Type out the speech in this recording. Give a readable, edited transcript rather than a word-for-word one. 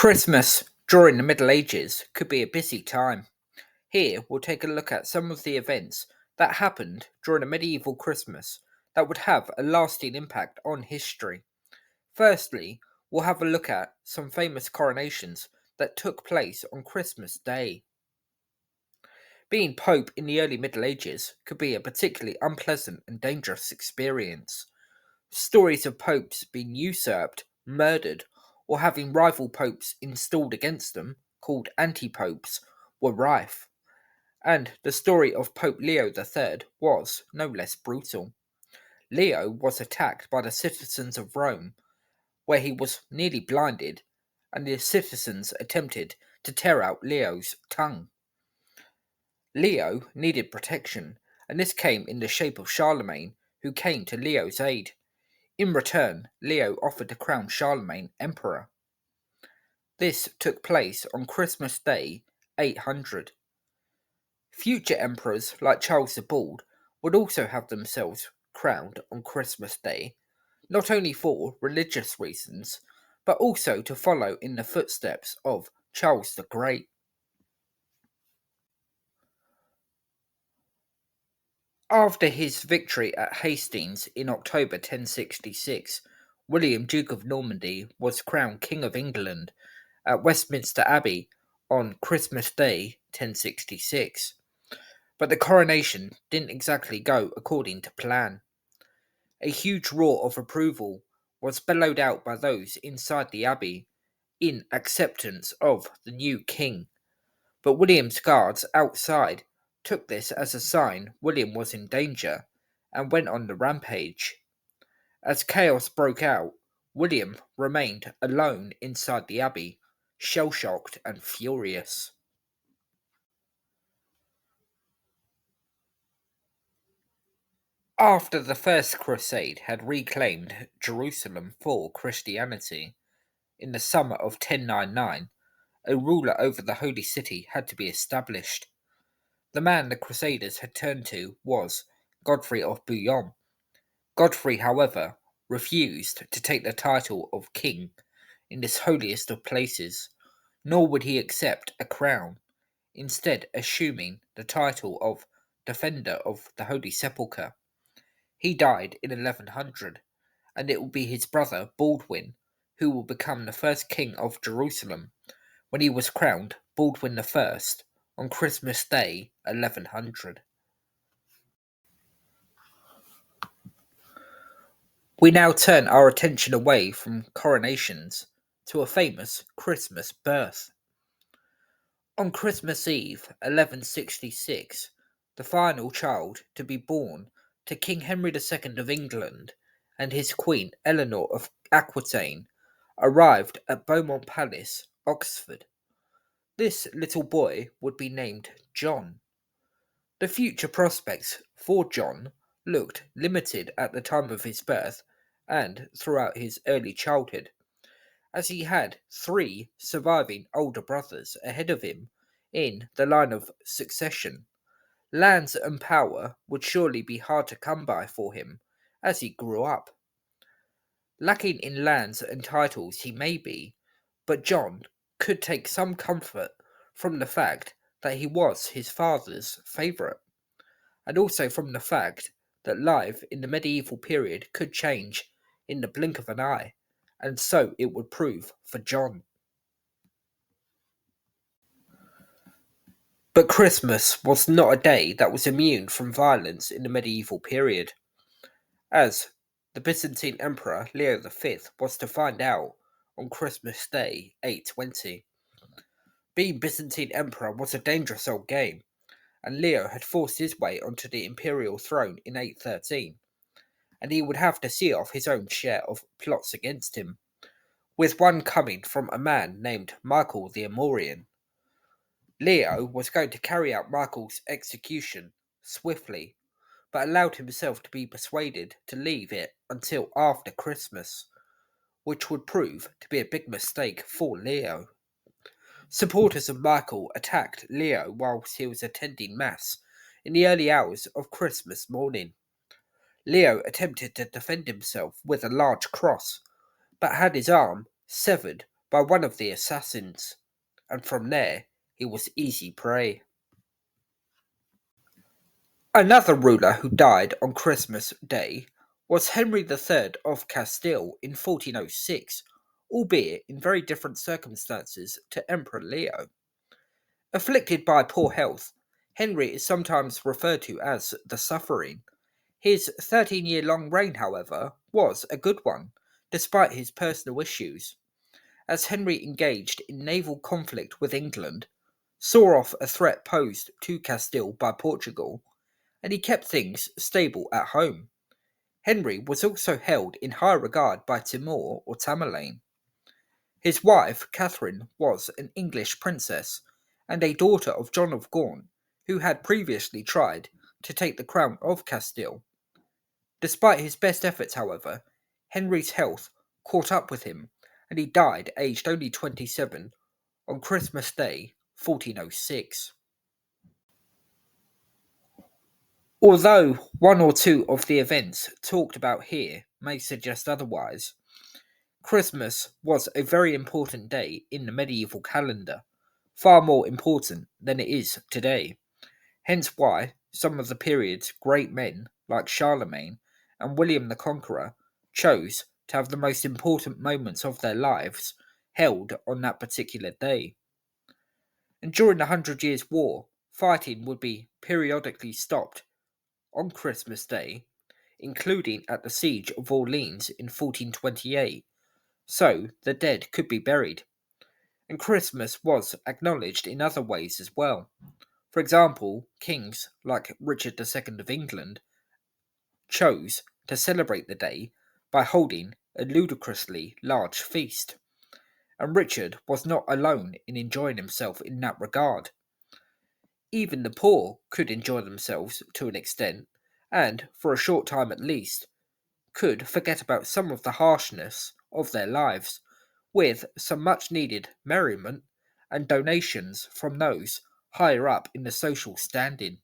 Christmas during the Middle Ages could be a busy time. Here, we'll take a look at some of the events that happened during a medieval Christmas that would have a lasting impact on history. Firstly, we'll have a look at some famous coronations that took place on Christmas Day. Being Pope in the early Middle Ages could be a particularly unpleasant and dangerous experience. Stories of popes being usurped, murdered, or having rival popes installed against them, called anti-popes, were rife, and the story of Pope Leo III was no less brutal. Leo was attacked by the citizens of Rome, where he was nearly blinded, and the citizens attempted to tear out Leo's tongue. Leo needed protection, and this came in the shape of Charlemagne, who came to Leo's aid. In return, Leo offered to crown Charlemagne emperor. This took place on Christmas Day 800. Future emperors like Charles the Bald would also have themselves crowned on Christmas Day, not only for religious reasons, but also to follow in the footsteps of Charles the Great. After his victory at Hastings in October 1066, William, Duke of Normandy, was crowned King of England at Westminster Abbey on Christmas Day 1066. But the coronation didn't exactly go according to plan. A huge roar of approval was bellowed out by those inside the abbey in acceptance of the new king. But William's guards outside took this as a sign William was in danger and went on the rampage. As chaos broke out, William remained alone inside the abbey, shell-shocked and furious. After the First Crusade had reclaimed Jerusalem for Christianity, in the summer of 1099, a ruler over the Holy City had to be established. The man the Crusaders had turned to was Godfrey of Bouillon. Godfrey, however, refused to take the title of king in this holiest of places, nor would he accept a crown, instead assuming the title of Defender of the Holy Sepulchre. He died in 1100, and it will be his brother Baldwin who will become the first king of Jerusalem when he was crowned Baldwin I on Christmas Day 1100. We now turn our attention away from coronations to a famous Christmas birth. On Christmas Eve 1166, the final child to be born to King Henry II of England and his Queen Eleanor of Aquitaine arrived at Beaumont Palace, Oxford. This little boy would be named John. The future prospects for John looked limited at the time of his birth and throughout his early childhood, as he had three surviving older brothers ahead of him in the line of succession. Lands and power would surely be hard to come by for him as he grew up. Lacking in lands and titles he may be, but John could take some comfort from the fact that he was his father's favourite, and also from the fact that life in the medieval period could change in the blink of an eye, and so it would prove for John. But Christmas was not a day that was immune from violence in the medieval period, as the Byzantine Emperor Leo V was to find out on Christmas Day 820. Being Byzantine Emperor was a dangerous old game, and Leo had forced his way onto the imperial throne in 813, and he would have to see off his own share of plots against him, with one coming from a man named Michael the Amorian. Leo was going to carry out Michael's execution swiftly, but allowed himself to be persuaded to leave it until after Christmas, which would prove to be a big mistake for Leo. Supporters of Michael attacked Leo whilst he was attending Mass in the early hours of Christmas morning. Leo attempted to defend himself with a large cross, but had his arm severed by one of the assassins, and from there he was easy prey. Another ruler who died on Christmas Day was Henry III of Castile in 1406, albeit in very different circumstances to Emperor Leo. Afflicted by poor health, Henry is sometimes referred to as the Suffering. His 13-year-long reign, however, was a good one, despite his personal issues, as Henry engaged in naval conflict with England, saw off a threat posed to Castile by Portugal, and he kept things stable at home. Henry was also held in high regard by Timur or Tamerlane. His wife, Catherine, was an English princess and a daughter of John of Gaunt, who had previously tried to take the crown of Castile. Despite his best efforts, however, Henry's health caught up with him, and he died aged only 27 on Christmas Day, 1406. Although one or two of the events talked about here may suggest otherwise, Christmas was a very important day in the medieval calendar, far more important than it is today. Hence why some of the period's great men, like Charlemagne and William the Conqueror, chose to have the most important moments of their lives held on that particular day. And during the Hundred Years' War, fighting would be periodically stopped on Christmas Day, including at the Siege of Orleans in 1428, so the dead could be buried. And Christmas was acknowledged in other ways as well. For example, kings like Richard II of England chose to celebrate the day by holding a ludicrously large feast. And Richard was not alone in enjoying himself in that regard. Even the poor could enjoy themselves to an extent, and, for a short time at least, could forget about some of the harshness of their lives, with some much needed merriment and donations from those higher up in the social standing.